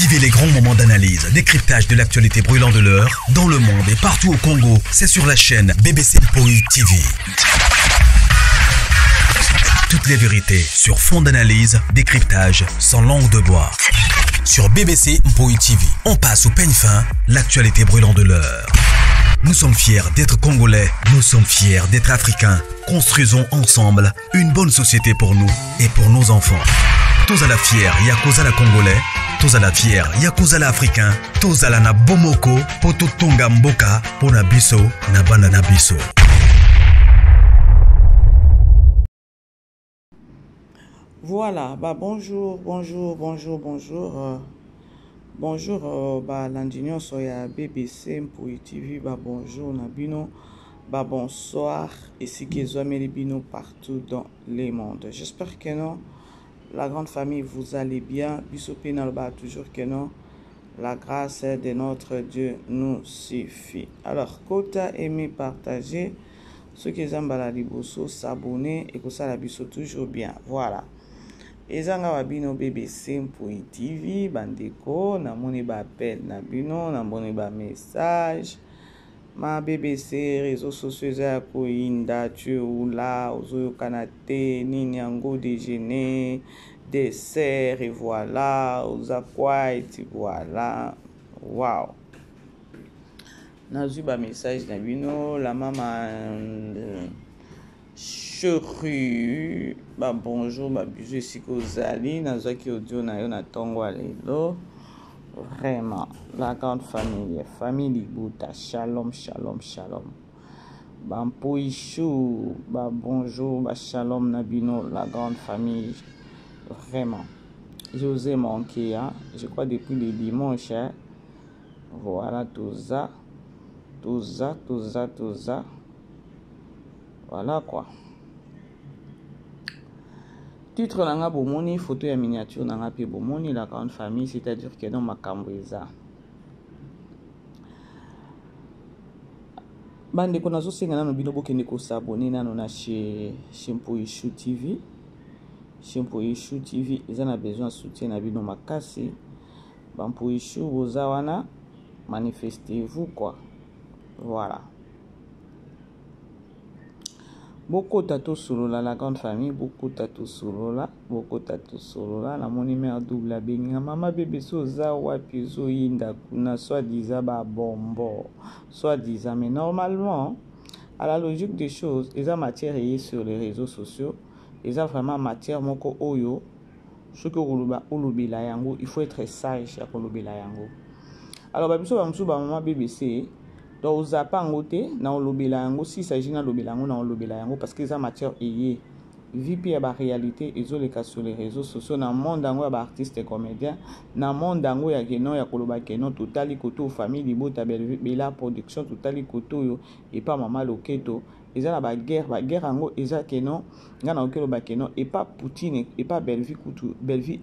Vivez les grands moments d'analyse, décryptage de l'actualité brûlante de l'heure, dans le monde et partout au Congo. C'est sur la chaîne BBC Mpoï TV. Toutes les vérités sur fond d'analyse, décryptage, sans langue de bois. Sur BBC Mpoï TV, on passe au peigne fin, l'actualité brûlante de l'heure. Nous sommes fiers d'être Congolais, nous sommes fiers d'être Africains. Construisons ensemble une bonne société pour nous et pour nos enfants. Tous à la fière, Yakozala Congolais. Tous à la fière, Yakozala Africain. Tous à la na bomoko, poto tonga mboka, pona biso, na banda na biso. Voilà, bonjour, l'Indignon Soya BBC Mpoï TV, bonjour Nabino, bonsoir, ici qui Bino partout dans les mondes. J'espère que non, la grande famille vous allez bien, Bissopé Nalba toujours que non, la grâce de notre Dieu nous suffit. Alors, quota aimer, partager, ceux qui aiment la liboso, s'abonner et que ça la biso toujours bien, voilà. Ezanga wabino BBC Mpoï TV bandeko na moni ba appel na bino na moni ba message ma BBC réseaux sociaux za ko inda tu oula ozo kanate nini yango déjeuner dessert et voilà oza quiet voilà wow nazu ba message na bino la mama Churu, bonjour, bisous ici Kozali, Nazaki audio na yo na tongo alelo. Vraiment, la grande famille Libuta, shalom, shalom, shalom. Mpoï chou, bonjour, shalom Nabino, la grande famille. Vraiment, je vous ai manqué, hein. Je crois depuis le dimanche, hein. Voilà tout ça. Voilà quoi. Titre nanga bomoni, photo ya miniature nanga pe bomoni, la grande famille, c'est-à-dire que dans ma camboueza. Bande ko nazo senga nano bino bokende ko s'abonner nano na chez Mpoï Chou TV. Chez Mpoï Chou TV, ils ont besoin de soutien na bino makasi. Mpoï Chou boza wana, manifestez-vous quoi. Voilà. Beaucoup tatou solola la grande famille, beaucoup tatou solola, la moni mère double la béninga maman bébé soza wapi zo yinda kuna soit disant ba bombo, soit disant mais normalement à la logique des choses, ils ont matière est sur les réseaux sociaux, ils ont vraiment matière moko oyo, ce que olobela yango, il faut être sage à olobela yango. Alors ba biso ba msu ba maman BBC donc aux apangoté na olobela yango si s'agit na lobela yango na olobela yango parce que ça matière eye vie puis ba réalité ils ont les cas sur les réseaux sociaux na monde yango ba artiste et comédien na monde yango ya keno ya koloba keno totali koto famille libota bela production totali koto yo et pas mama loketo ils ont la guerre yango eza keno ngana okelo ba keno et pas Poutine et pas Bellevue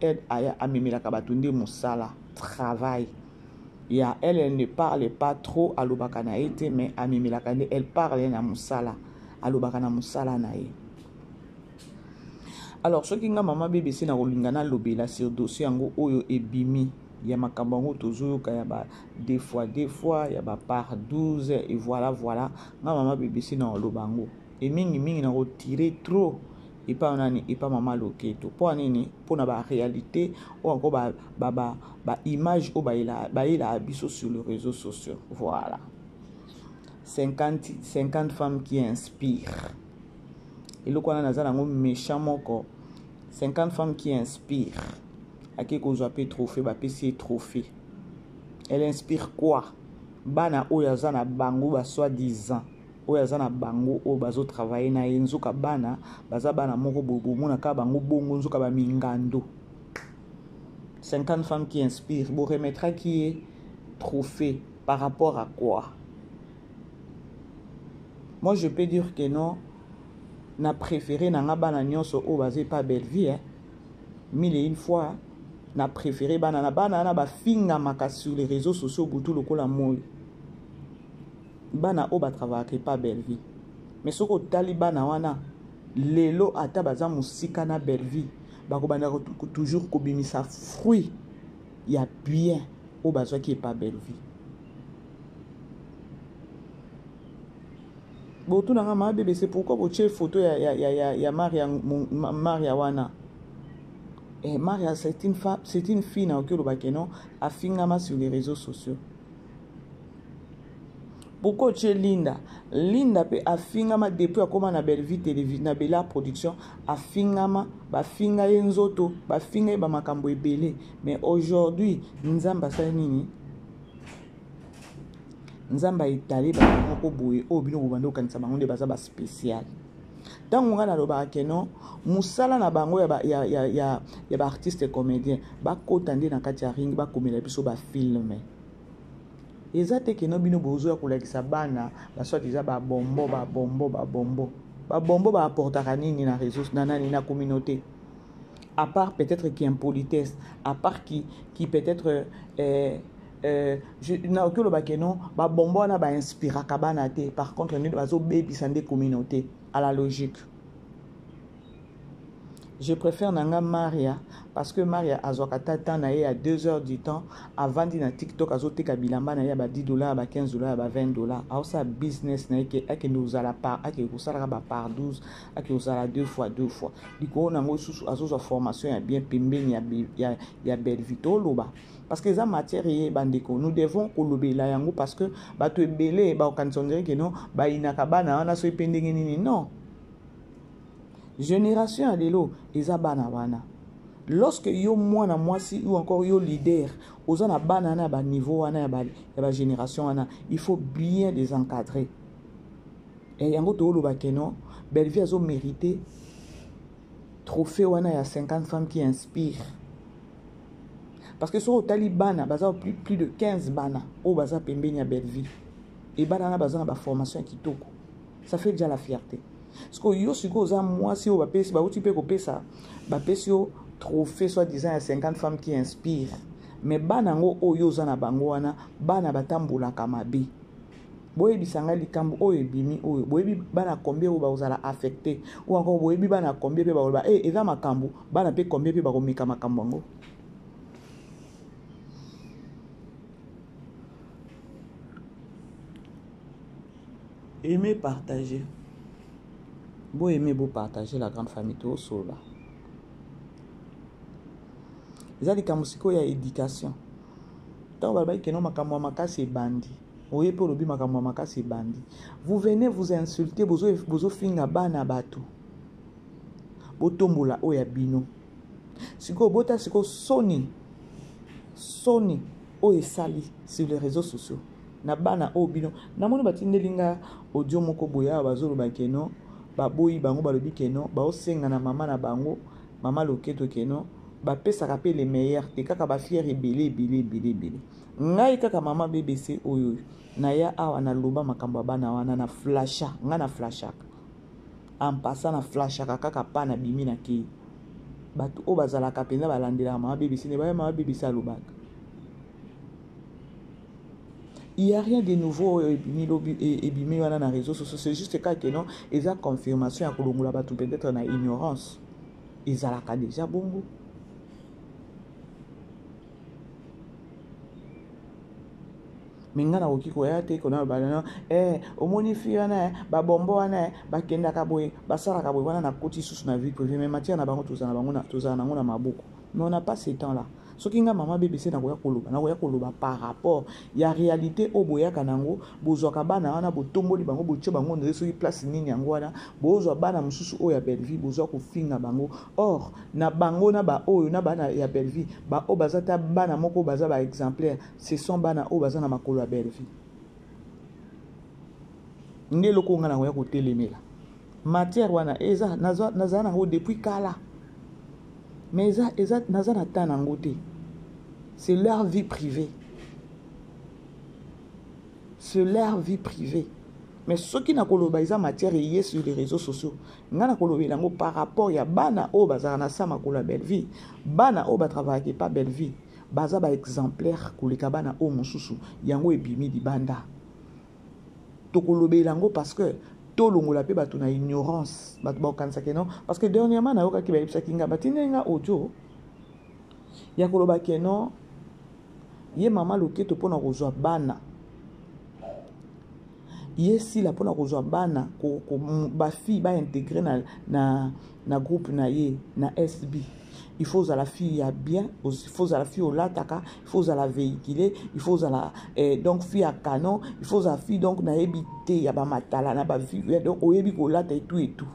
aide à memela kabatunde musala travail. Elle ne parle pas trop à l'obakana été, mais à Mimilakane, elle parle à Moussala, à l'obakana Moussala nae. Alors, ce qui est maman BBC na rolingana lobela sur dossier ango oyo ebimi, ya makambango tozo kayaba des fois, ya ba par 12 et voilà. Maman BBC na lobango. Et mingi na retirer trop. Et pas nani et pas maman loketo pour nini pour na ba réalité ou encore ba image ou ba il a abisso sur les réseaux sociaux. Voilà 50 femmes qui inspirent et le kwana nazala ngo méchant moko 50 femmes qui inspirent aki ko zoapé trophée ba PC trophée. Elle inspire quoi bana oyazana bango ba soi-disant oyazana bango o bazo travailler na yenzuka bana baza bana moko bobo mona ka bango bongo nzuka ba mingando 50 femmes qui inspirent vous remettra qui est trophée par rapport à quoi? Moi je peux dire que non na préféré na bana nyonso o bazé pas belle vie hein. Mille et une fois na préféré bana na ba finga maka sur les réseaux sociaux butu lokola moi bana oba travailler pas belle vie mais ce que talibana wana lelo ata baza musika na belle vie bakobanda toujours kobimisa fruit il y a bien au besoin qui est pas belle vie. Bon, tout dans ma bébé, c'est pourquoi vous avez photo ya Maria wana. Et Maria, c'est une femme, c'est une fille dans le Bakeno, a fingama sur les réseaux sociaux. Pourquoi tu es Linda? Linda peut a fingama depuis à comment na belle vie télévision, na belle production, a fingama, ba finga yenzoto, ba finga ba makambo ebele. Mais aujourd'hui, nzamba sa nini? Nzamba itali ba moko boye, o bino bobando kanisa bango de baza ba spécial. Tango nga na loba keno musala na bango ya ba artiste comédien ba kotande na kati ya ring ba komela biso ba filme. Ezate keno bino bozo ya kolakisa bana ba soit déjà ba bombo ba apportaka nini na réseau na communauté. À part peut-être qui impolitesse, à part qui peut-être na okolo ba keno ba bombo na ba inspira kabana te. Par contre ni bazo baby sande communauté à la logique. Je préfère Nanga Maria parce que Maria azokata temps na ye à 2 heures du temps avant dina TikTok azote bilamba na ye ba $10 ba $15 ba $20. Alors ça business na ke ake nous ala par ake kusala ba par 12 ake usala 2 fois. Diko na ngo susu azozo formation ya bien pembeni ya belle vitolo ba. Parce que ça matière est bandeko, nous devons kolobela yango parce que bato ebele ba okansondere que non ba inakabana wana so ipendenge nini non. Génération à l'élo, ils ont bana. Lorsque yo mwana mwasi ou encore yo leader, aux on a banana ba niveau wana ba génération wana, il faut bien les encadrer. Et yango to lo ba keno, belle vie azo mérité trophée wana ya 50 femmes qui inspirent. Parce que sur au Talibana, baza plus de 15 bana au baza pembeni ya belle vie. Et banana baza ba formation kitoko. Ça fait déjà la fierté. Parce que yo siko za moi si o ba pesi ba uti pe ko pesa ba pesi yo trophée soit disant à 50 femmes qui inspirent. Mais bana ngo oyo za na bango wana bana batambola kamabe. Boye bisanga likambo oyo bimi oyo boye bana combien o ba ozala affecté ou encore boye bana combien pe ba eza makambo bana pe combien pe ba ko meka makambo ngo. Aimer partager. Beau aimer, beau partager la grande famille tout au là. Ils ont dit qu'il y a éducation. Tant que non makamwamaka c'est bandit. Oye pour le bi makamwamaka c'est bandit. Vous venez vous insulter, bozo finga bana batu. Botombola oya bino. Siko bota siko Sony oye sali sur les réseaux sociaux. Na bana o bino. Na moni batindelinga audio moko boya bazolo bakeno. Baboyi bango balobi keno ba osenga na mama na bango mama loketo keno ba pesa rappel les meilleurs te kaka ba fier ebele ngai kaka mama BBC oyo na ya awa na loba makambo bana wana na flasha nga na flasha en passant na flasha kaka pa na bimi na ki batu o bazala kapenda balandela mama BBC ne ba mama BBC alobaka. Il n'y a rien de nouveau et bimé dans les réseaux sociaux. C'est juste que non, ils ont confirmation à Kolongola Batu peut-être dans ignorance. Ils ont déjà bongo. Mais ngana okiko ya te kona balana omonifi wana ba bombo wana ba kenda kaboy ba sara kaboy wana na koti susu na vie privée mais matière na bango tozana bango na tozana ngona maboko. Mais on n'a pas ce temps là. Ce qui nga maman BBC na koya koloba par rapport ya réalité o boya kanango bozwaka bana wana botomboli bango botche bango ndeso yi place nini yango wana bozwa bana mususu o ya belle vie bozwa ko finga bango or na bango na ba oyo na bana ya belle vie ba o bazata bana moko baza ba exemplaire ce sont bana o baza na makolo ya belle vie ndelo ko nga na koya ko telemela matière wana eza nazana ngo depuis kala mais eza nazana tana ngote. C'est leur vie privée. C'est leur vie privée. Mais ceux qui n'ont pas eu matière est sur les réseaux sociaux. N'ana kolobelango par rapport ya bana o bazana sama kola belle vie. Bana o ba travailler pas belle vie. Baza ba exemplaire koleka bana o mususu yango ebimi di banda. To kolobelango parce que to longola pe bato na ignorance. Bato ba kanisa keno parce que dernièrement na yoka ki ba yipsa kinga batinenga audio. Ya koloba keno ye mama loketo mpona kozwa bana ye sila mpona kozwa bana bafille baintegre na groupe na ye na SB. Il faut la fille à bien, il faut la fille au lataka, il faut la véhiculer, il faut la donc fille à canon, il faut la fille donc na ebité ya ba matala na ba fille donc oyebi ko lata et tout.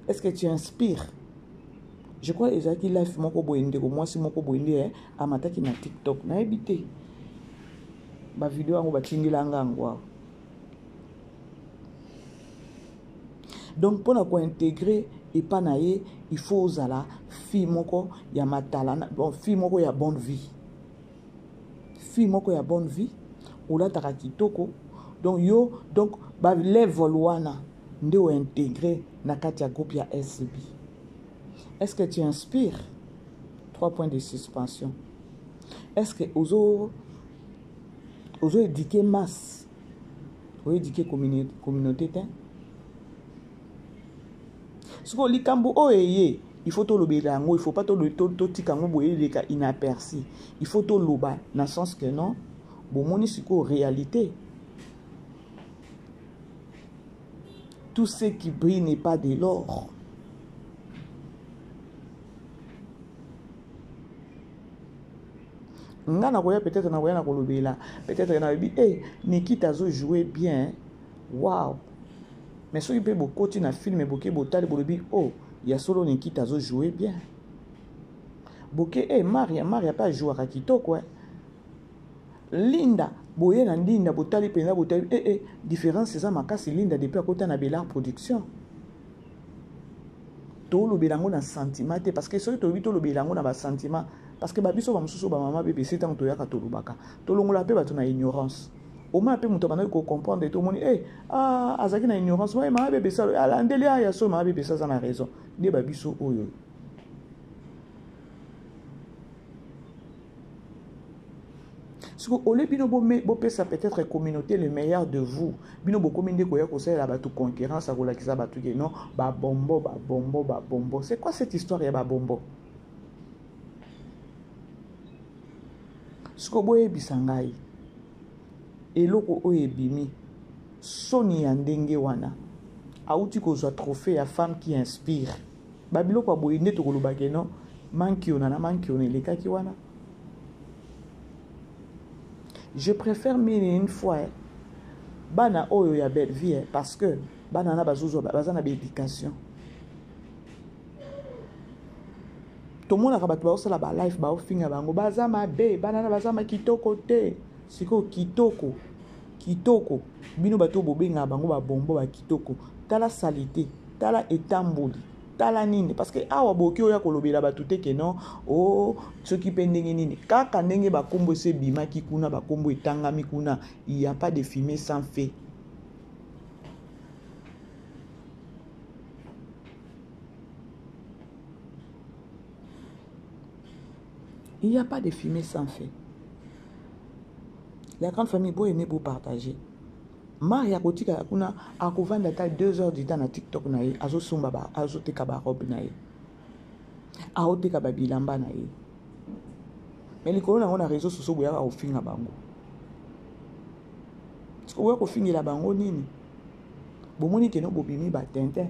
Est-ce que tu inspires? Je crois ezaki life moko boyende ko moi si moko boyende amataki na TikTok na ebité. Ba vidéo ngo ba tingila ngangwa. Donc pour ko intégrer et pas naie, il faut la fille moko ya matala bon fille moko ya bonne vie. Fille moko ya bonne vie ou la taka kitoko. Donc yo donc ba level wana nde o intégrer na kati ya groupe ya SB. Est-ce que tu inspires? 3 points de suspension. Est-ce que ozo éduquer masse? Ou éduquer communauté hein? Ce que likambo oyeye, il faut to lobela yango, il faut pas to tika ngo boye leka inaperçu. Il faut to loba dans le sens que non, bon moni siko réalité. Tout ce qui brille n'est pas de l'or. Ngana koya peut-être na koya na kolobela, peut-être na bi Nikita zo jouer bien. Wow. Mais si vous avez côté na film boké botali bolobi oh il y a solo Nikita zo jouer bien. Boké Maria pas jouer à kitoko Linda boye na Linda botali penza botali différence c'est ça makasi Linda depuis à côté na Bella production. To lo belango na sentiment parce que soki to bi to lo belango na ba sentiment parce que ba biso ba mususu ba mama bébé c'est tant to yaka to lubaka. To longola pe ba to na ignorance. Au moins peu muto bana ko comprendre tout le monde azaki na ignorance ouais ma bébé ça ala ndeli ya so ma bébé ça na raison ne ba biso oyo ce que ole bino bo pesa peut-être communauté le meilleur de vous bino bo kominde ko ya ko sala ba tout concurrence akola kisa ba tout non ba bombo c'est quoi cette histoire ya ba bombo ce que boye bisangai eloko oye bimi soni ya ndenge wana auti kozwa trophée ya femme qui inspire babiloko boye nde tokolobake non manki ona na manki ona elekaki wana. Je préfère mille une fois bana oyo ya belle vie parce que bana na bazuzo bazana ba éducation to mona ka bato ba osala ba life ba ofinga bango bazama be bana na bazama kitoko te siko kitoko bino bato bobenga bango ba bombo ba kitoko tala salité tala etamboli tala nini parce que awa boki oya kolobela bato te ke non soki pe ndenge nini kaka ndenge bakombo se bimaki kuna bakombo etangami kuna il y a pas de fumée sans feu. Il n'y a pas de fumée sans feu. La grande famille, vous aimez vous partager. Maria Kotika kuna akovanda ta 2 heures du temps na TikTok na ye azo somba ba azo teka ba robe na ye. Azo teka ba bilamba na ye. Mais les colons on a réseau sociaux boya au finga bango. Est-ce que vous ko fingira bango nini? Bomoni ke no bobimi ba tintin.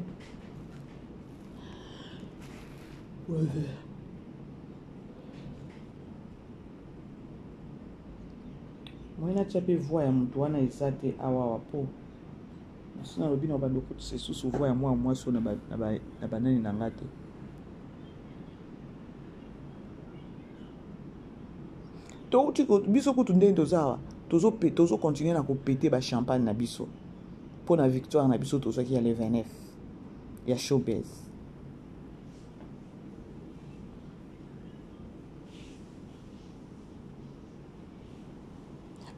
Ouais. Moi na tchape voix ya mutu wana ezate awa po sina lobi na bandoko c'est sous voix ya moi so na banani na ngate to tiko biso kutu ndenge tozawa tozo continuer na ko péter ba champagne na biso pour na victoire na biso tozo ki ya le 29 ya showbiz.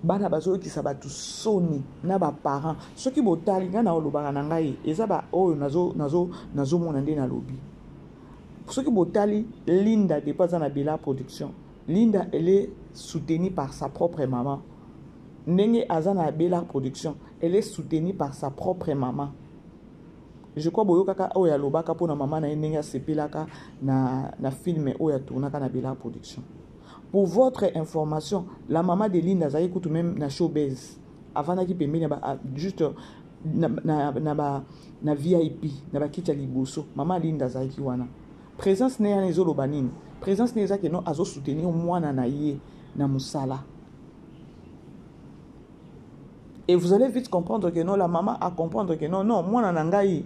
Bana bazo ki sabatu soni na ba parents soki botali ngana olobaka na ngai eza ba oyo nazo mona nde na lobi soki botali Linda de pas na Bella production Linda elle est soutenue par sa propre maman ndenge azana Bella production elle est soutenue par sa propre maman. Je crois boyo kaka oya lobaka pona maman na ndenge sepelaka na film oya tournaka na Bella production Pour votre information, la maman de Linda Zay écoute même na showbiz. Avant qui permet juste na VIP, na bakita liboso. Maman Linda Zay qui wana. Présence ne ya zolo banine. Présence ne que non azo soutenir mwana na ye na musala. Et vous allez vite comprendre que non, la maman a comprendre que non, mwana na ngai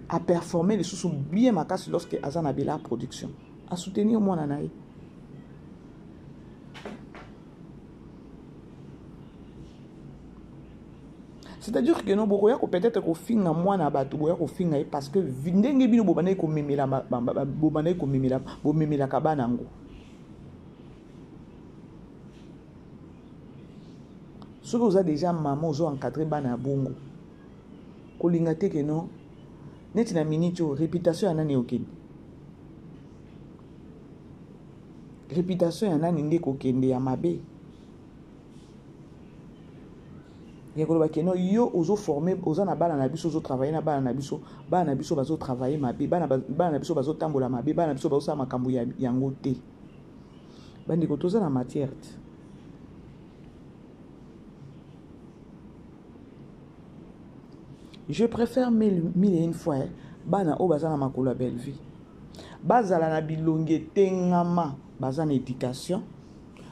a performé les sous bien ma casse lorsque Azan a la production. A soutenir mwana na ye. C'est-à-dire que non, peut-être qu'on finga moi na batu, qu'on finga parce que vindenge bino bobane ko memela bobane ko memela kabanango. Ce que vous avez déjà maman vous encadré bana bongo. Ko lingate que non, neti na minute réputation anani okende. Réputation anani ndeko kende ya mabe. Yo ozo formé oza na bana na biso ozo travailler na bana na biso bazo travailler mabe bana na biso bazo tambola mabe bana na biso bazo sa makambo yango te bandi ko toza na matière. Je préfère mille et une fois bana o baza na makolo belle vie bazala na bilonge tengama baza na éducation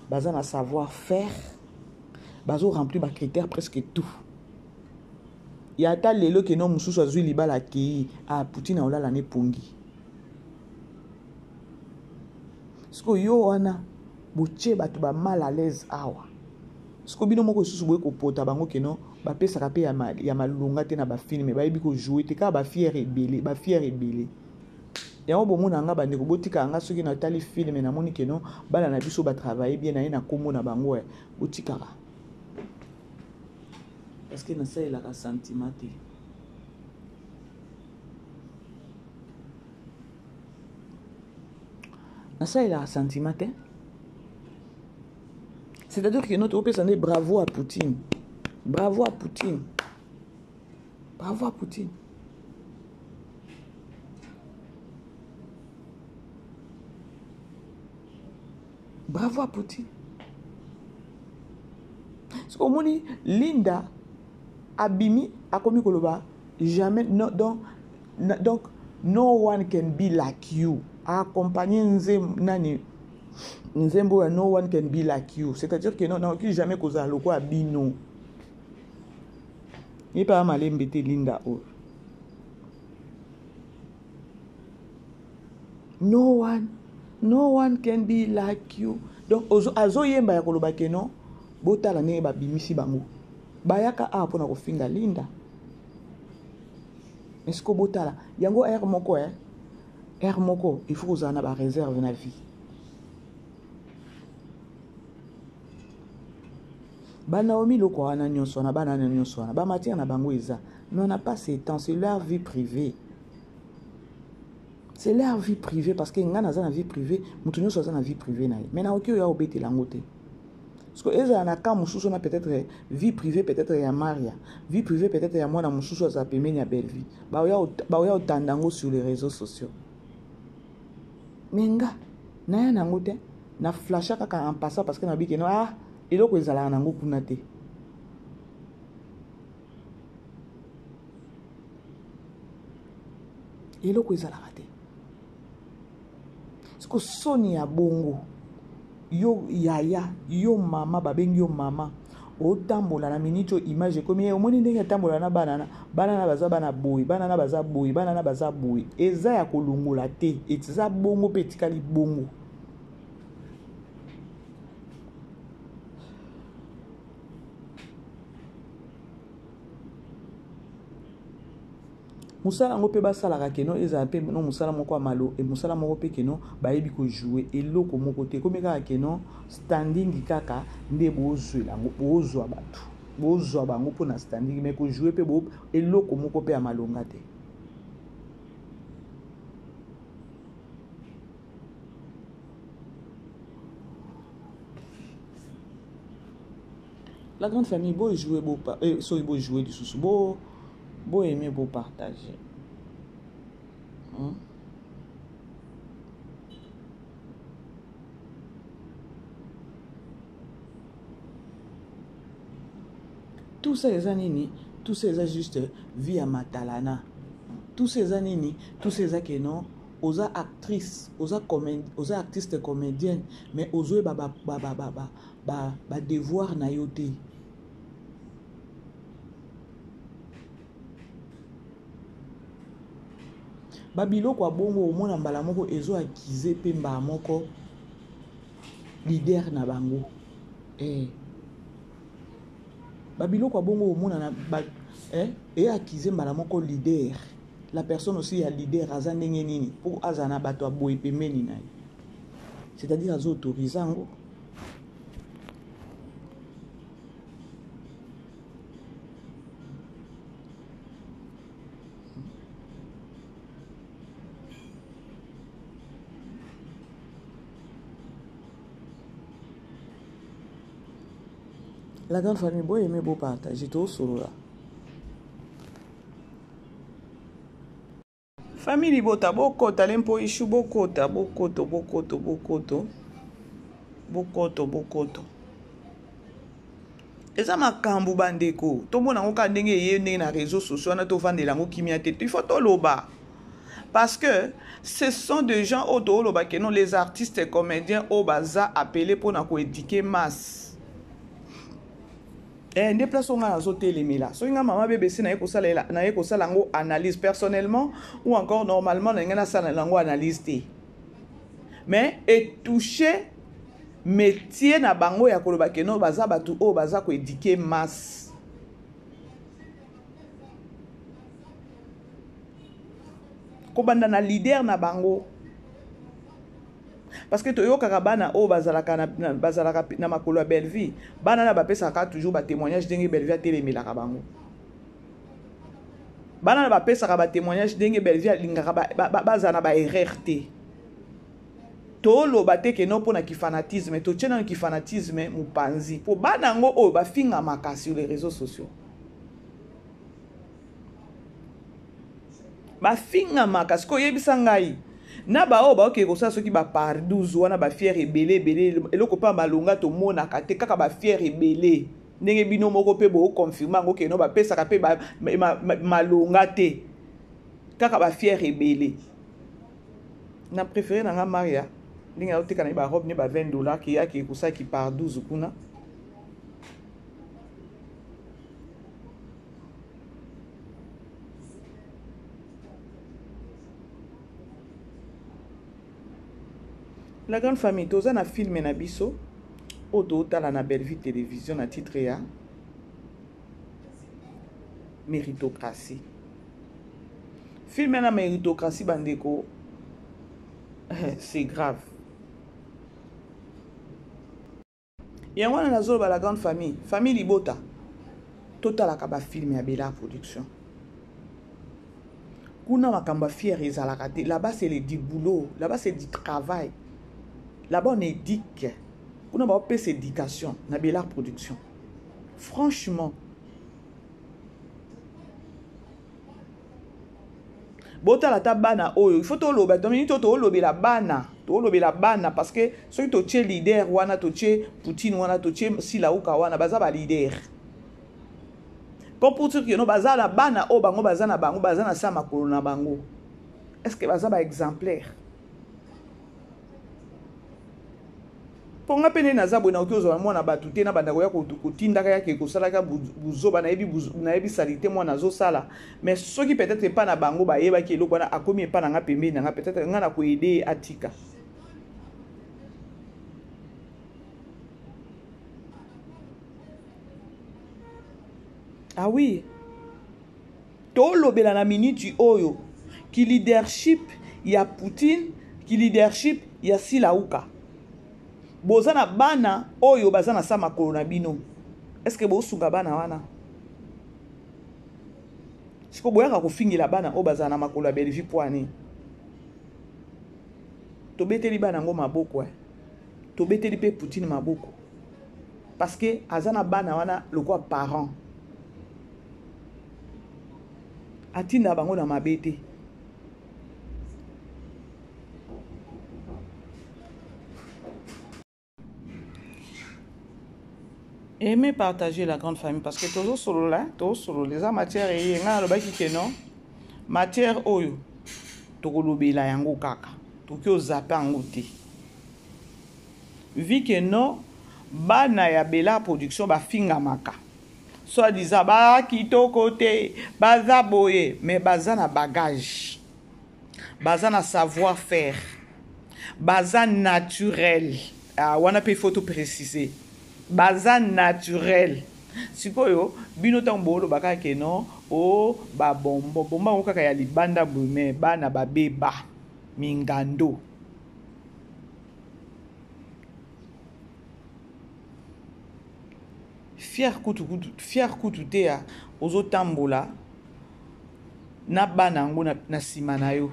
baza na savoir faire bazo remplir ba critères presque tout. Il y a ta lelo que non mususu azui libala ki a Poutine ola la ne pongi. Sko yo wana boche batu ba mal à l'aise awa. Sko bino moko susu boye ko pota bango que non ba pesa ka pe ya malunga te na ba film ba yebi ko jouer te ka ba fier rebelle ba fier rebelle. Et on bomo na nga ba ndeko botika nga soki na tali film na moni que non bala na biso ba travailler bien na kombo na bango botika. Parce que ça il a un sentiment. Ça il a un sentiment. C'est-à-dire que notre pays s'en est bravo à Poutine. Bravo à Poutine. Bravo à Poutine. Bravo à Poutine. Parce qu'au moins, Linda Abimi a commis koloba jamais no, donc no one can be like you. Accompagner nani nzembo no one can be like you. C'est-à-dire que non jamais koza loko abino. Ni pas malé mbete Linda o. No one can be like you. Donc azo yemba ya koloba ke non botala ne ba bimisi bango. Bayaka a pona ko finga Linda. Est-ce que botala yango air moko il faut que na ba réserve na vie. Banaomi loko wana nyonso na bana nyonso na ba matière na bango eza. Mais on n'a pas ces temps, c'est leur vie privée. C'est leur vie privée parce que ngana za na vie privée, mutu nyonso za na vie privée na ye. Mais na oki ya obeti lango te. Parce que eza na ka mususu na peut-être vie privée peut-être ya Maria, vie privée peut-être ya mwana mususu za pemeni ya belle vie. Ba ya otandango sur les réseaux sociaux. Menga na ya nango te na flasha kaka en passant parce que na biki no eloko ezala nango kuna te. Eloko ezala te. Parce que soni ya bongo yo yaya yo mama babengi yo mama otambola na minute image comme omoni ndenge tambola na banana baza bana boy banana baza boy eza ya kolongola te etiza bongo pe tikali bongo. Musala ngo pe basalaka keno eza pe no musala moko amalo e musala moko pe keno bayebi ko jouer eloko moko te komeka keno standing kaka nde bozwela ngo bozwa batu bozwa bango pona standing mais ko jouer pe bo eloko moko pe amalonga te. La grande famille beau jouer beau beau jouer du sous beau aimer, beau partager. Tout ça eza nini? Tout ça eza juste vie à matalana. Tout ça eza nini? Tout ça eza que non aux actrices, aux artistes comédiennes, mais aux devoir na yote. Babilo kwa bongo omona mbala moko ezo akize pe mba moko leader na bango. Babilo kwa bongo omona na akize mbala moko leader. La personne aussi a leader aza ndenge nini pour azana bato aboye pembeni na ye. C'est-à-dire azo autoriser ngo. La grande famille, boy, aimez beau partager tout solo là. Famille bota bokota lempo ishu bokoto. Eza makambu bandeko. Tomona ngo ka ndenge ye ndenge na réseaux sociaux na to vandela ngo kimia te. Il faut to loba. Parce que ce sont des gens auto loba que non les artistes et comédiens au baza appelés pour na ko éduquer masse. Des places on a zoté les mila. So inga mama BBC na yeko sala ngo analyse personnellement ou encore normalement na ngana sala ngo analyse té. Mais et toucher métier na bango ya koloba ke no baza batu o baza ko éduquer masse. Ko banda na leader na bango. Parce que toyo karabana o bazalaka na makolo ya Belleville bana na bapesaka toujours ba témoignage ndenge Belleville atelemela bango bana na bapesaka ba témoignage ndenge Belleville lingaka bazana ba RRT to lo bateke no pona ki fanatisme to tchena ki fanatisme mupanzi po bana ngo o ba finga makasi sur les réseaux sociaux ba finga makasi ko yebisa ngai na ba o ba ke ko sa soki ba par 12 wana ba fier ebele eloko pa malonga to mona kate kaka ba fier ebele ndenge bino moko pe bo confirmer ngo ke no ba pesa ka pe ba malonga te kaka ba fier ebele na préféré na nga Maria ndenge o tika na ba robe ne ba $20 ki ya ki ko sa ki par 12 kuna. La grande famille, toza na film na biso, oto tala na Belleville télévision na titre ya méritocratie. Film na méritocratie bandeko, c'est grave. Yango wana nazoloba la grande famille, famille libota, totala ka ba film ya Bella Production. Kuna makamba fier ezalaka te, là-bas c'est du boulot, là-bas c'est du travail. Là-bas, on éduque. On a pas cette éducation. On a Bella Production. Franchement. Bota la tabana oyo. Il faut to loba. Domini to lobe la bana. To lobe la bana parce que ceux qui to tche leader wana to tche Poutine wana to tche Silauka wana baza ba leader. Comme pour dire que no baza la bana o bango baza na sama kolona bango. Est-ce que baza ba exemplaire? Ponga pene na zabwe na okyozo mwana batu te na bandako ya kotindaka ya ke kosalaka buzoba na yebi salite mwana zo sala mais soki peut-être pas na bango ba yeba ki eloko na akomi pa na nga pembeni na nga peut-être nga na ko aider atika. Ah oui. To lobela na minute oyo ki leadership ya Poutine, ki leadership ya Silauka. Bozana bana oyo bazana sama kolona bino. Est-ce que bosunga bana wana? Siko boyaka kofingila bana o bazana makolo ya Belleville poani. To beteli bana ngo maboko To beteli pe Poutine maboko. Parce que azana bana wana lokwa parent. Atinda bango na mabete. Aimez partager la grande famille parce que toujours solo là, toujours solo les matières et nga loba ki non matière oyo tokolobela yango kaka toki ozape yango te vu que non bana ya bela production bafingamaka soit disant ba kitoko te baza boye mais baza na bagage baza na savoir faire baza naturel wana pe photo préciser baza naturel sikoyo bino tango bolo baka ke non o ba bombo bomba ko kaka ya libanda bume bana babeba mingando fier kutu te ya ozo tambola na bana ngo na sima na yo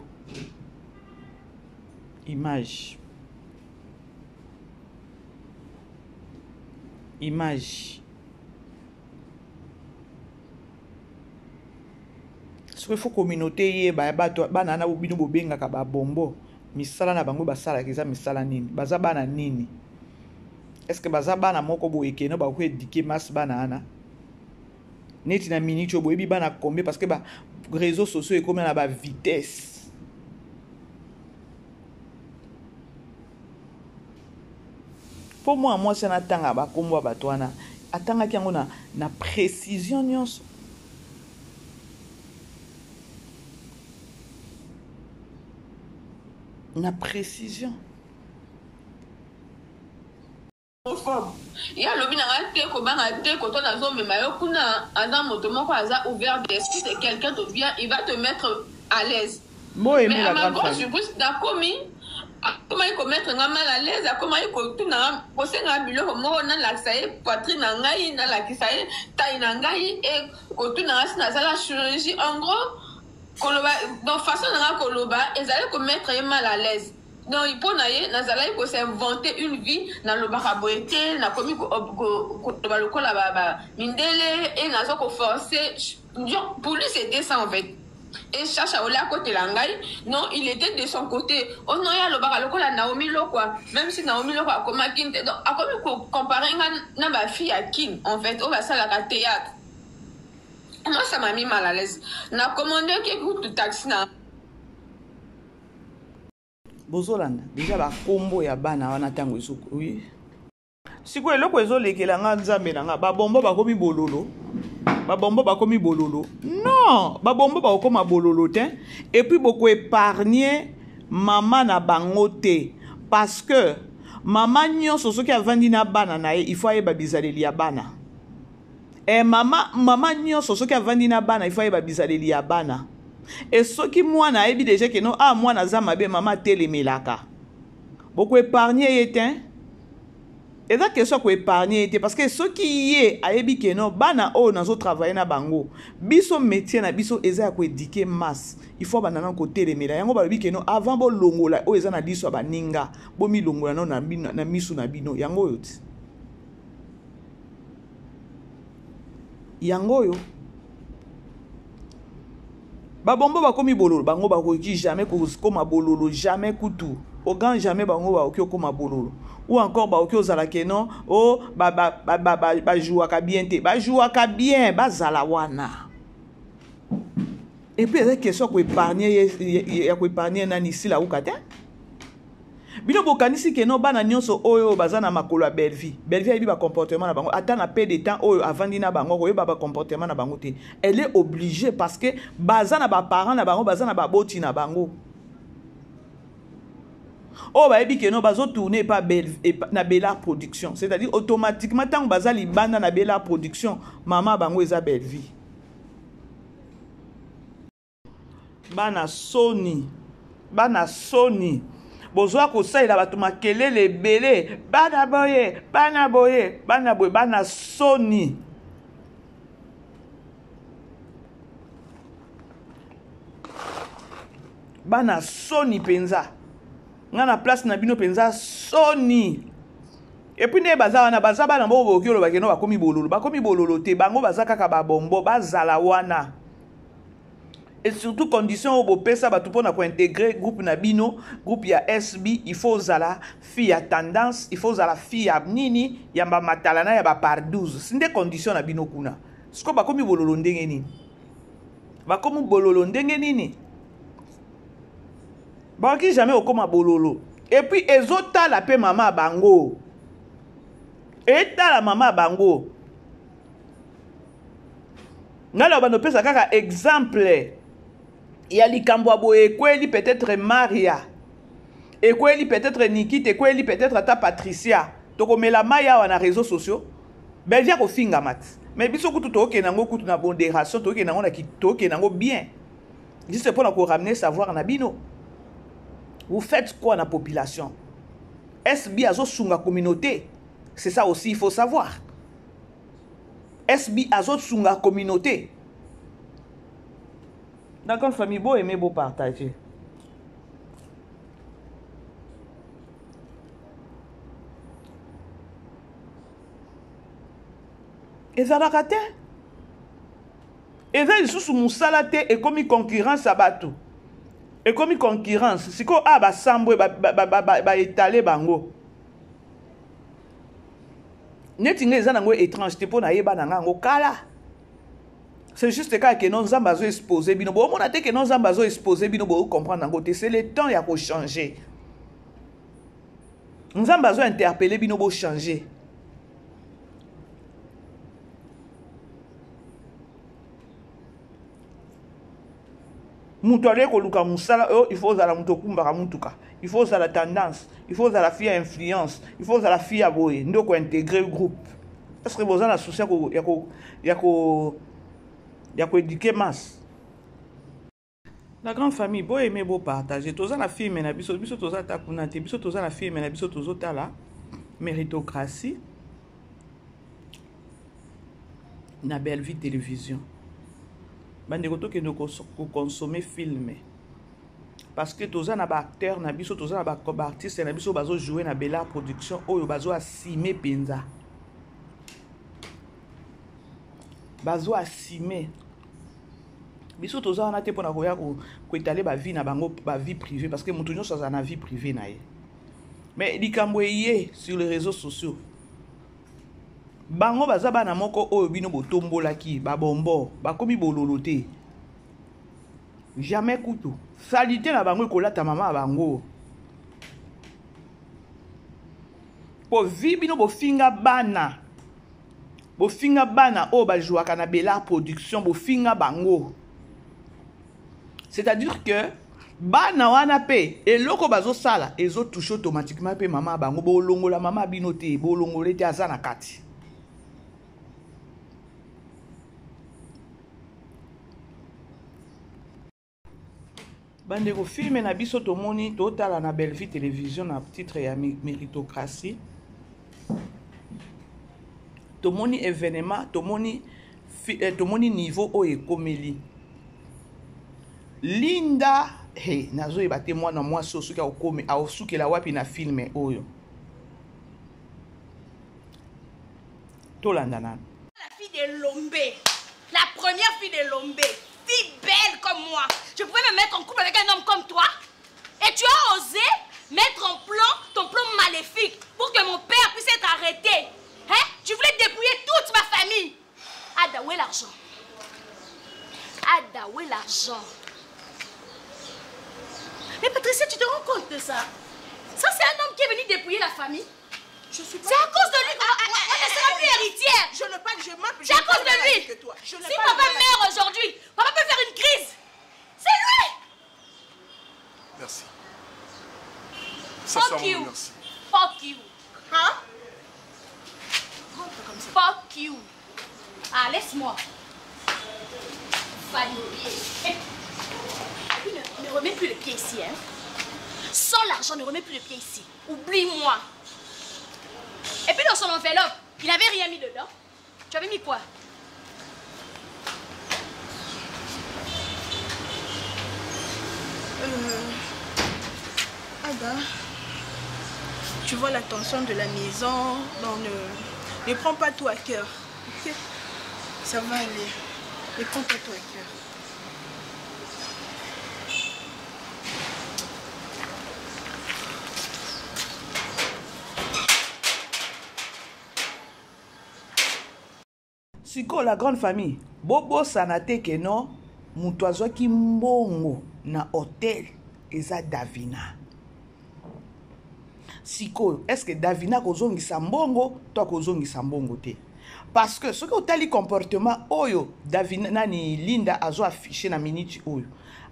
image ce qu'il faut communauté ye ba bato bana na bino bobenga ka ba bombo misala na bango basala kiza misala nini baza bana nini est-ce que baza bana moko bo ekeno ba ko éduquer mas bana ana neti na minute bo ebi bana combien parce que ba réseaux sociaux et comme na ba vitesse pour moi c'est na tanga ba kombo ba toana atanga ki yango na précision nyonso na précision il y a le binanga te ko banga te ko to na zo mema yo kuna anda moto moko aza ouvert d'esprit c'est quelqu'un de bien il va te mettre à l'aise moi aimer mais la grande grande famille je pense da komi comment il commettre nga mal à l'aise comment il ko tuna ko senga biloko mo na la saye poitrine na ngai na la kisaye taille na ngai et ko tuna na sala chirurgie en gros koloba donc façon na koloba ezali ko mettre mal à l'aise non il peut naie nazala ko s'inventer une vie na lo bakaboete na komi ko ba lokola ba mindele et nazo ko forcer pour lui c'était ça en fait et cherche à aller à côté langai non il était de son côté oh non ya lo baka lokola Naomi lo quoi même si Naomi lo quoi comme Kin donc a comme ko comparer na ba fille à Kin en fait on va ça la théâtre moi ça m'a mis mal à l'aise na commandé que taxi na bozolanda déjà ba kombo ya bana wana tango esuku oui siko eloko ezolekela nga nzambe na nga babombo bakomi bololo non babombo bakoma bololo te et puis beaucoup épargner maman na bango te parce que maman nyonso soki avandi na bana na ye il faut ayeba bizaleli ya bana et maman nyonso soki avandi na bana il faut ayeba bizaleli ya bana et soki mwana ayebi déjà que non mwana aza mabe mama telemelaka beaucoup épargner ye te et ça question ko épargner te parce que soki ye ayebi que non bana o nazo travailler na bango biso métier na biso eza ko éduquer masse il faut banana ko telemela yango balobi que non avant bo longola o eza na liso baninga bo mi longola no na misu na bino yango yo ti yango yo babombo bakomi bololo bango bakoki jamais koma bololo jamais kutu ogan jamais bango bakoki koma bololo ou encore bakoki ozala ke non o ba jouaka bien te ba jouaka bien bazala wana et puis la question ko épargner nani sila ukate bino bokanisi ke no bana nyonso oyo bazana makolo ya belle-vie ayebi ba comportement na bango ata na peu de temps oyo avandi na bango koyeba ba comportement na bango te elle est obligée parce que bazana ba parents na bango bazana ba boti na bango oh bayebi ke no bazo tourner pas na Bella production c'est-à-dire automatiquement tant bazali banda na Bella production maman bango eza belle-vie bana soni bozwa kosalela bato makelele ebele bana boye bana soni penza nga na place na bino penza soni et puis ne baza wana baza bana bo bokiolo bakeno bakomi bololo te bango baza kaka babombo bazala wana et surtout condition au beau pesa ba tout pour intégrer groupe Nabino, groupe ya SB, il faut zala fille à tendance, il faut zala fille à nini, ya ba matalana ya ba par 12. C'est des conditions Nabino kuna. Ce ko ba komi bololo ndenge nini. Ba komi bololo ndenge nini. Ba ki jamais okoma bololo. Et puis ezota la pe mama bango. Et la mama bango. Ngalo bano pesa kaka exemple. Il y a likambo aboye kweli peut-être Maria. Et kweli peut-être Nikita, et kweli peut-être ta Patricia. Toko mela maya wana réseaux sociaux. Ben via ko finga mat. Mais biso kutu to ke nango kutu na modération to ke nango na kito ke nango bien. Juste pour nous ramener savoir na bino. Vous faites quoi dans la population? Est-ce bien azo sunga communauté? C'est ça aussi il faut savoir. Est-ce bien azo sunga communauté? Dans une famille, beau aimer, beau partager. Et ça l'a raté. Et ça, ils sont sous mon salaté et comme concurrence à bateau. Et comme concurrence, c'est quoi ah bah sambo bah étaler bango. Netinge les anango étrange te pour na yeba nanga ngo kala. C'est juste que nos ambazo exposés bino bo mon até que nos ambazo exposés bino bo comprendre ngo c'est le temps ya ko changer. Nos ambazo interpeller bino bo changer. Moutouale ko luka musala il faut za la mutokumba mutuka. Il faut za la tendance, il faut za la fille à influence, il faut za la fille à boy ndoko intégrer le groupe. Parce que vous en associé ya ko éduquer masse. La grande famille beau aimer beau partager. Toza la fille mena biso biso toza ta kunate biso toza la fille mena biso tozo ta la méritocratie. Na belle vie télévision. Bande koto ke ndoko consommer film. Parce que toza na ba acteur na biso toza na ba artiste na biso bazo jouer na bella production oyo bazo asime penza. Bazo asime. Biso toza wana te pona koya ko étaler ba vie na bango ba vie privée parce que mutu nyonso za na vie privée na ye. Mais likambo yé sur les réseaux sociaux. Bango baza bana moko oyo bino botombolaki ba bombo ba komi bololote. Jamais kutu. Salité na bango kolata mama bango. Po vi bino bo finga bana. Bo finga bana o ba jouaka na bella production bo finga bango. C'est-à-dire que bana wana pe eloko bazo sala ezo touche automatiquement pe mama bango bo longola mama binote bo longolete azana kati. Bande ko filme na biso tomoni totala na belle vie télévision na titre ya méritocratie. Tomoni événement, tomoni niveau o ekomeli. Linda hey nazo ebate mwana mwasi osuki akome aosuki la wapi na filme oyo. Tolanda nana. La fille de Lombé, la première fille de Lombé, fille belle comme moi. Je pouvais me mettre en couple avec un homme comme toi. Et tu as osé mettre en plan ton plan maléfique pour que mon père puisse être arrêté. Hein? Tu voulais dépouiller toute ma famille. Ada, où est l'argent? Ada, où est l'argent? Mais Patricia, tu te rends compte de ça? Ça, c'est un homme qui est venu dépouiller la famille. C'est à cause de lui. Elle ne sera plus héritière. Je ne parle, c'est à cause de lui. Si papa meurt aujourd'hui, papa peut faire une crise. C'est lui. Merci. Fuck you. Merci. Fuck you. Hein? Fuck you. Ah, laisse-moi. Vanille. Ne remets plus le pied ici, hein. Sans l'argent, ne remets plus le pied ici. Oublie-moi. Et puis dans son enveloppe, il n'avait rien mis dedans. Tu avais mis quoi? Ada, tu vois la tension de la maison, donc ne prends pas tout à cœur. Okay? Ça va aller. Ne prends pas tout à cœur. Siko la grande famille bobo sanate ke non mutu azwaki mbongo na hotel eza Davina. Siko est-ce que Davina kozongisa mbongo to kozongisa mbongo te? Parce que ce que otali comportement oyo Davina nani Linda azo affiché na minute oyo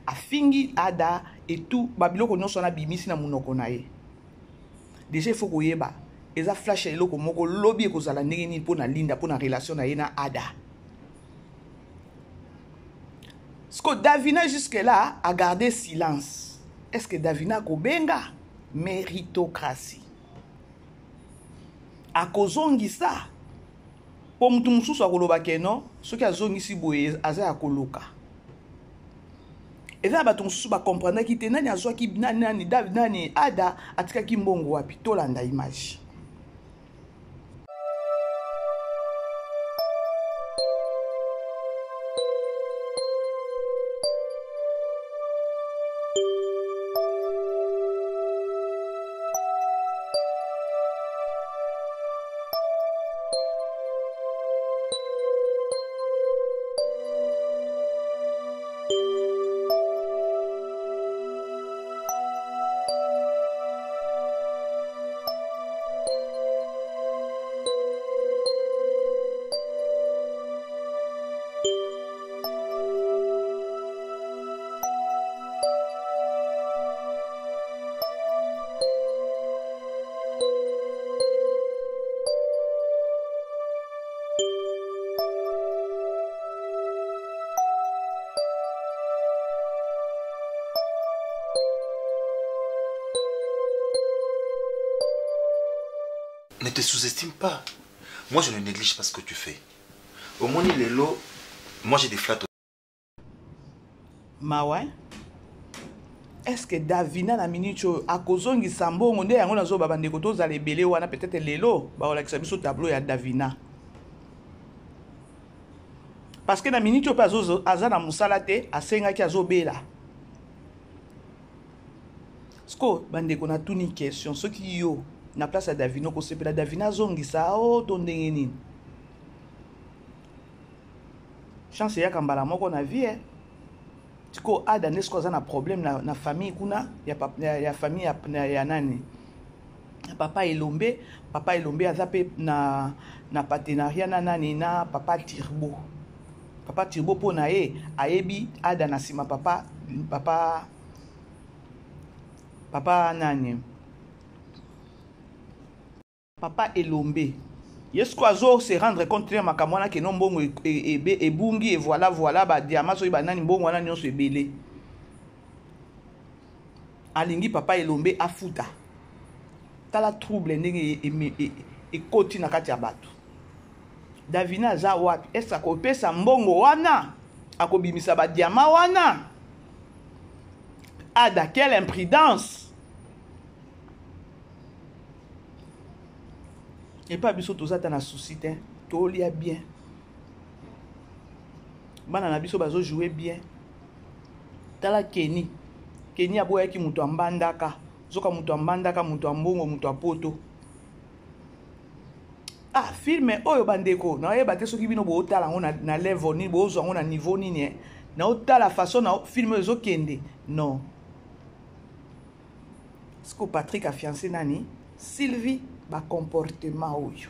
afingi ada et tout babiloko nyonso na bimisi na munoko na ye. Déjà il faut koyeba eza flash eloko moko lobby ekozala ndenge nini pona Linda pona relation na ye na ada. Ce que Davina jusque là a gardé silence. Est-ce que Davina kobenga méritocratie? A kozongisa po mutu mususu akoloba keno soki azongisi boye aza akoloka. Eza bato mususu ba comprendre ki te nani azwaki nani ada atikaki mbongo wapi tolanda image. Ne te sous-estime pas. Moi, je ne néglige pas ce que tu fais. Au moins, il est lot. Moi, j'ai des flats. Mawa, est-ce que Davina na minute a kozongi sambongo nde yango nazo baba ndeko to zale belé wana peut-être lelo ba ola kisa biso tableau ya Davina. Parce que na minute pa azo azana musala te asenga ki azo bela. Sko bandeko na tuni question ce qui yo na place à Davina ko sepela Davina zongisa o to ndenge nini. Chance ya kambala moko na vie. Tiko ada nesko za na problème na famille kuna ya famille ya nani. Papa Elombe azape na partenariat na nani na papa Tirbo. Papa Tirbo po na ye ayebi ada na sima papa nani. Papa Elombe. Yesko azo se rendre compte de makamwana ke non bongo e bungi et voilà ba diamant so banani bongo wana nyonso ebele. Alingi papa Elombe afuta. Tala trouble ndenge e koti na kati ya bato. Davina za wapi? Esa ko pesa mbongo wana akobimisa ba diamant wana. Ada quelle imprudence. Et pas biso tout ça dans la société, tout lia bien. Bana na biso bazo jouer bien. Tala Kenny aboya ki mutu ambandaka, zoka mutu ambandaka, mutu ambongo, mutu apoto. Ah, filme oyo bandeko, na yeba te soki bino bo otala ngo na level ni bo zo ngo na niveau ni na otala façon na filme zo kende. Non. Ce que Patrick a fiancé nani, Sylvie ba comportement oyo.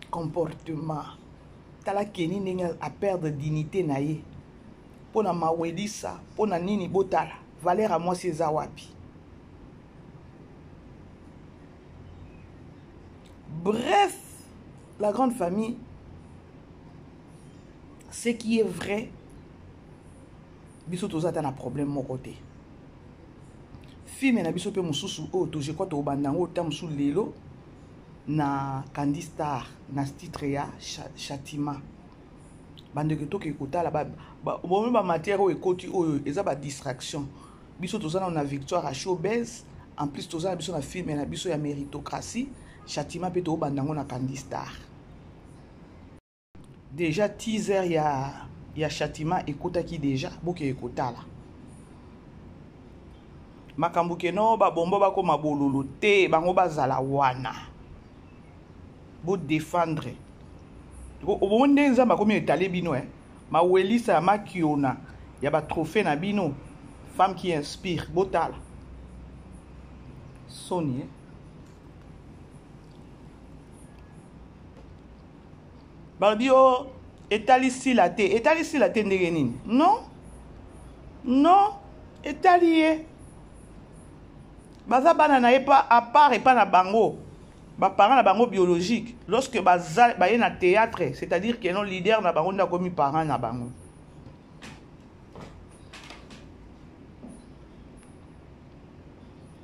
Comportement. Tala Kenny ndenge a perdre dignité na ye. Pona mawelisa, pona nini botala. Valère à moi c'est zawapi. Bref, la grande famille, ce qui est vrai, biso tozata na problème mon côté. Film na biso pe mususu o to je crois to bandango tam sous lelo na Candy Star na titre ya Châtiment. Bande que to ke kota la ba ba matière o ekoti oyo eza ba distraction. Biso tozana na victoire à showbiz, en plus tozana biso na film na biso ya méritocratie, Châtiment pe to bandango na Candy Star. Déjà teaser ya Châtiment ekota ki déjà boke ekota la. Makambo keno ba bombo ba koma bololo te bango bazala wana bo défendre Au moment où nzamba comme étalé bino ma welisa ma kiona y a ba trophée na bino femme qui inspire botala Sony Barbio étali si la té ndenge nini non étali baza bana na pas à part et pas na bango ba parents na bango biologique lorsque baza ba na théâtre c'est-à-dire qu'ils sont leader na bango na komi parents na bango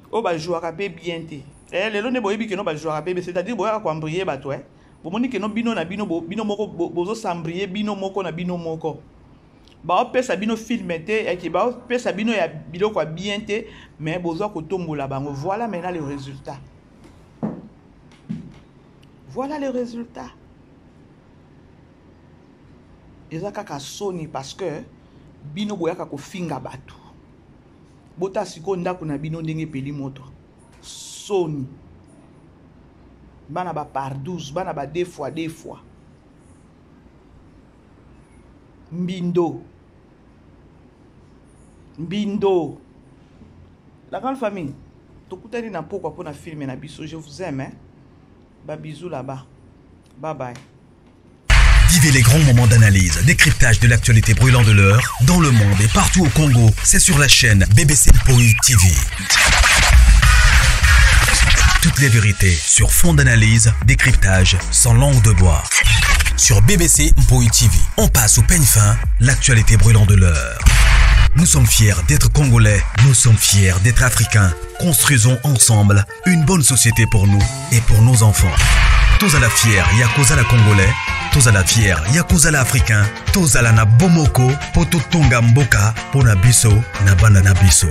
o ba jouera pe bien té les lo ne boyebi que no ba jouera pe c'est-à-dire boya ko embrier bato bomoni que no bino na bino moko bozo sambrier bino moko na bino moko ba opesa bino film té et ki ba opesa bino ya biloko bien té mais bozo ko tombola bango voilà maintenant le résultat. Voilà le résultat. Ezaka ka soni parce que bino boyaka ko finga batu. Bota siko ndako na bino ndenge peli moto. Soni. Bana ba par 12, bana ba deux fois. Mbindo. La grande famille. Tokutani na pourquoi pour na filmer na biso, je vous aime hein. Bisous là-bas. Bye bye. Vivez les grands moments d'analyse, décryptage de l'actualité brûlante de l'heure, dans le monde et partout au Congo. C'est sur la chaîne BBC Mpoï TV. Toutes les vérités sur fond d'analyse, décryptage sans langue de bois. Sur BBC Mpoï TV, on passe au peigne fin, l'actualité brûlante de l'heure. Nous sommes fiers d'être Congolais, nous sommes fiers d'être Africains. Construisons ensemble une bonne société pour nous et pour nos enfants. Tous à la fière, Yakoza la Congolais. Tous à la fière, Yakoza la Africain. Tous à la na Bomoko, Poto Tonga Mboka, Pona Biso, na Banda na Biso.